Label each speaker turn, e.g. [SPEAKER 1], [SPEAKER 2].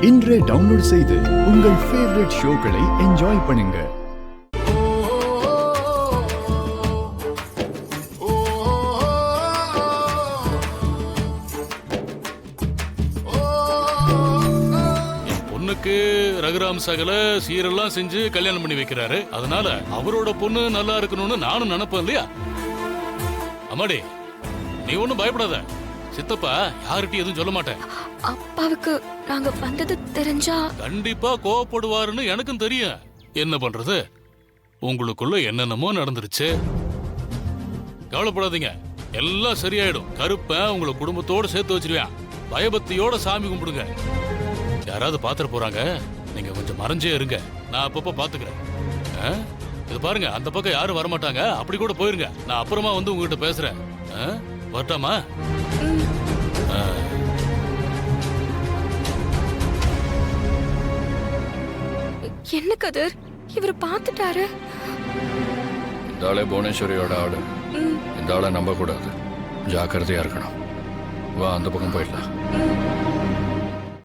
[SPEAKER 1] இன்றே டவுன்லோட் செய்து உங்கள் ஃபேவரட் ஷோக்களை என்ஜாய் பண்ணுங்க.
[SPEAKER 2] பொண்ணுக்கு ரகுராம் சகல சீரெல்லாம் செஞ்சு கல்யாணம் பண்ணி வைக்கிறாரு. அதனால அவரோட பொண்ணு நல்லா இருக்கணும்னு நானும் நினைப்பேன் இல்லையா? அம்மாடி, நீ ஒண்ணும் பயப்படாத. சித்தப்பா யார்கிட்டயும் எதுவும் சொல்ல மாட்டேன்.
[SPEAKER 3] அப்பாவுக்கு நாங்க வந்தது தெரிஞ்சா
[SPEAKER 2] கண்டிப்பா கோவப்படுவாருன்னு எனக்கும் தெரியும். என்ன பண்றது, உங்களுக்குள்ள என்னென்னமோ நடந்துருச்சு. கவலைப்படாதீங்க, எல்லாம் சரியாயிடும். கருப்பன் உங்களை குடும்பத்தோட சேர்த்து வச்சிருவேன். பயபக்தியோட சாமி கும்பிடுங்க. யாராவது பாத்துற போறாங்க, நீங்க கொஞ்சம் மறைஞ்சே இருங்க. நான் அப்பப்ப பாத்துக்கிறேன். இது பாருங்க, அந்த பக்கம் யாரும் வரமாட்டாங்க. அப்படி கூட போயிருங்க. நான் அப்புறமா வந்து உங்ககிட்ட பேசுறேன். வரட்டாமா?
[SPEAKER 3] என்ன கதிர், இவர் பாத்துட்டாரு.
[SPEAKER 4] இந்த ஆளே புவனேஸ்வரியோட ஆளு. இந்த ஆளை நம்ப கூடாது, ஜாக்கிரதையா இருக்கணும். வா, அந்த பக்கம் போயிடலாம்.